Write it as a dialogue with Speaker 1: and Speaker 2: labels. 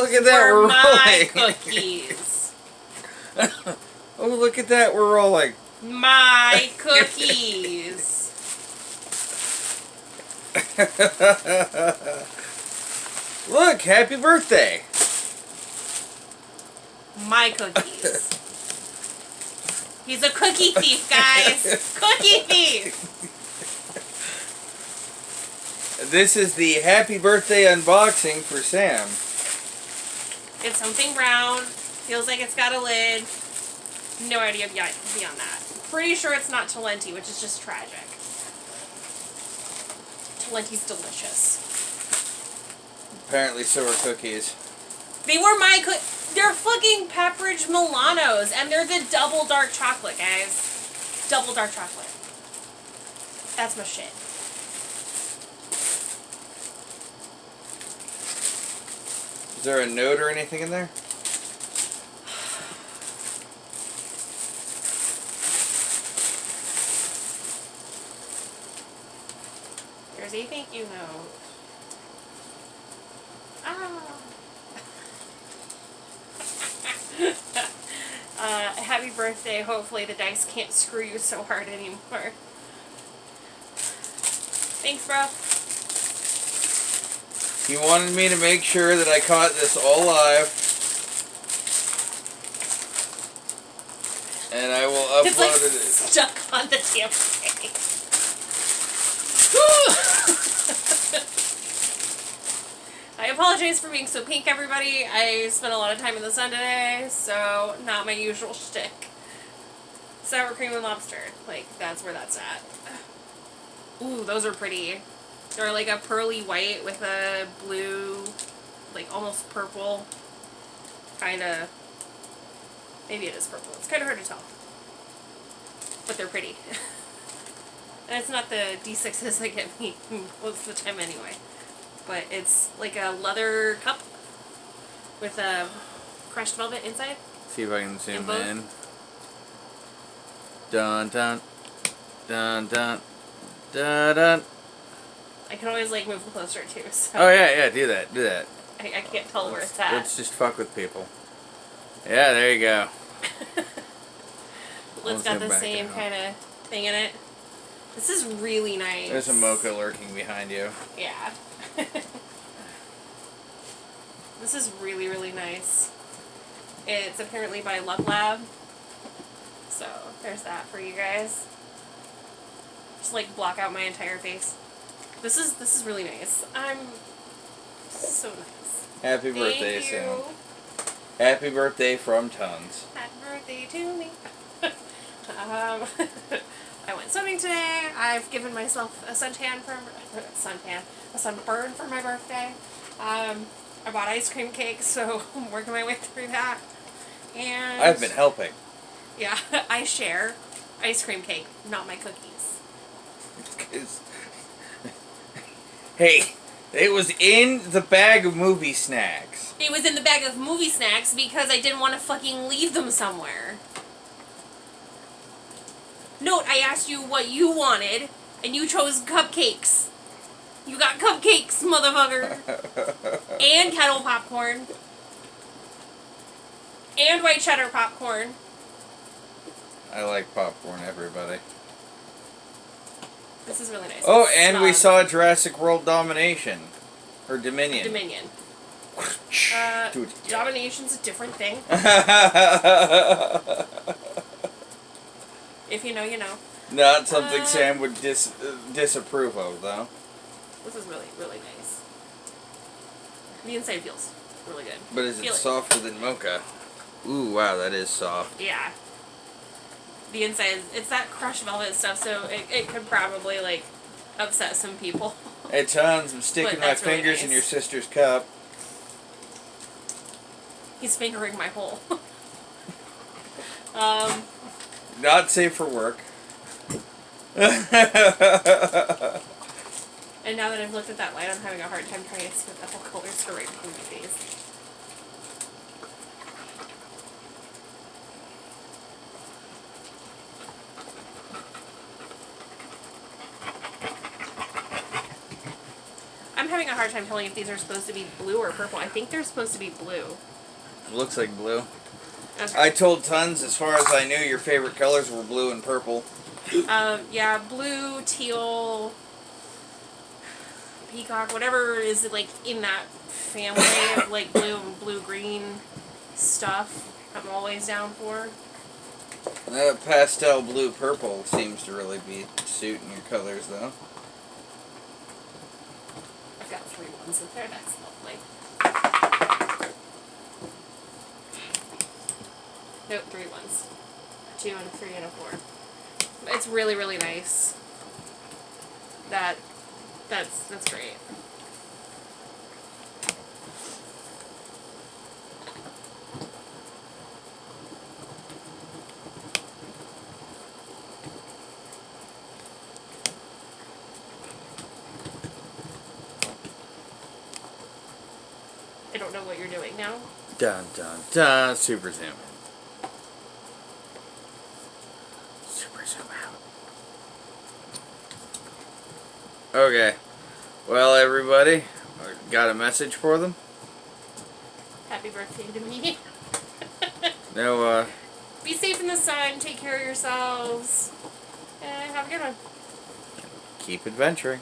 Speaker 1: look at that. We're
Speaker 2: my
Speaker 1: rolling.
Speaker 2: cookies.
Speaker 1: Oh, look at that. We're rolling.
Speaker 2: My cookies.
Speaker 1: Look, happy birthday.
Speaker 2: My cookies. He's a cookie thief, guys. Cookie thief.
Speaker 1: This is the happy birthday unboxing for Sam.
Speaker 2: It's something brown. Feels like it's got a lid. No idea beyond that. Pretty sure it's not Talenti, which is just tragic. Talenti's delicious.
Speaker 1: Apparently so are cookies.
Speaker 2: They were my they're fucking Pepperidge Milanos, and they're the double dark chocolate, guys. Double dark chocolate. That's my shit.
Speaker 1: Is there a note or anything in there?
Speaker 2: There's a thank you note. Happy birthday. Hopefully the dice can't screw you so hard anymore. Thanks, bro.
Speaker 1: He wanted me to make sure that I caught this all live. And I will upload
Speaker 2: It's like
Speaker 1: it.
Speaker 2: stuck on the damn thing. I apologize for being so pink, everybody. I spent a lot of time in the sun today, so not my usual shtick. Sour cream and lobster. Like, that's where that's at. Ooh, those are pretty. They're like a pearly white with a blue, like almost purple. Kinda. Maybe it is purple. It's kind of hard to tell. But they're pretty. And it's not the D6s that get me most of the time anyway. But it's like a leather cup with a crushed velvet inside.
Speaker 1: See if I can zoom
Speaker 2: both?
Speaker 1: in. Dun dun. Dun dun. Dun dun.
Speaker 2: I can always like move closer too, so
Speaker 1: Oh yeah, do that, do that.
Speaker 2: I can't tell where it's at.
Speaker 1: Let's just fuck with people. Yeah, there you go.
Speaker 2: It's got the same kind of thing in it. This is really nice.
Speaker 1: There's a mocha lurking behind you.
Speaker 2: Yeah. This is really, really nice. It's apparently by Love Lab. So, there's that for you guys. Just like block out my entire face. This is really nice. This is so nice.
Speaker 1: Happy birthday,
Speaker 2: Thank you.
Speaker 1: Sam. Happy birthday from Tons.
Speaker 2: Happy birthday to me. I went swimming today. I've given myself a sunburn for my birthday. I bought ice cream cake, so I'm working my way through that. And
Speaker 1: I've been helping.
Speaker 2: yeah, I share ice cream cake, not my cookies.
Speaker 1: Hey, it was in the bag of movie snacks.
Speaker 2: It was in the bag of movie snacks because I didn't want to fucking leave them somewhere. Note, I asked you what you wanted, and you chose cupcakes. You got cupcakes, motherfucker. And kettle popcorn. And white cheddar popcorn.
Speaker 1: I like popcorn, everybody.
Speaker 2: This is really nice.
Speaker 1: Oh,
Speaker 2: It's
Speaker 1: and we
Speaker 2: snug.
Speaker 1: saw Jurassic World Domination. Or Dominion.
Speaker 2: Dominion.
Speaker 1: Dude.
Speaker 2: Domination's a different thing. If you know, you know.
Speaker 1: Not something Sam would disapprove of, though.
Speaker 2: This is really, really nice. The inside feels really good.
Speaker 1: But is it
Speaker 2: Feel
Speaker 1: softer than mocha? Ooh, wow, that is soft.
Speaker 2: Yeah. The inside, it's that crushed velvet stuff, so it could probably, like, upset some people.
Speaker 1: Hey, Tons, I'm sticking
Speaker 2: But
Speaker 1: my
Speaker 2: that's really
Speaker 1: fingers in
Speaker 2: nice.
Speaker 1: your sister's cup.
Speaker 2: He's fingering my hole.
Speaker 1: Not safe for work.
Speaker 2: And now that I've looked at that light, I'm having a hard time trying to see what the whole colors are right between my face. I'm having a hard time telling if these are supposed to be blue or purple. I think they're supposed to be blue.
Speaker 1: It looks like blue.
Speaker 2: Okay.
Speaker 1: I told Tons, as far as I knew, your favorite colors were blue and purple.
Speaker 2: Yeah, blue, teal, peacock, whatever is like in that family of like blue and blue-green stuff. I'm always down for.
Speaker 1: That pastel blue purple seems to really be suiting your colors, though.
Speaker 2: I've got 3 ones in there. That's lovely. Nope, 3 ones. 2 and a 3 and a 4. It's really, really nice. That's great. I don't know what you're doing now.
Speaker 1: Dun dun dun. Super zoom in. Super zoom out. Okay. Well, everybody, got a message for them?
Speaker 2: Happy birthday to me.
Speaker 1: No,
Speaker 2: Be safe in the sun. Take care of yourselves. And have a good one.
Speaker 1: keep adventuring.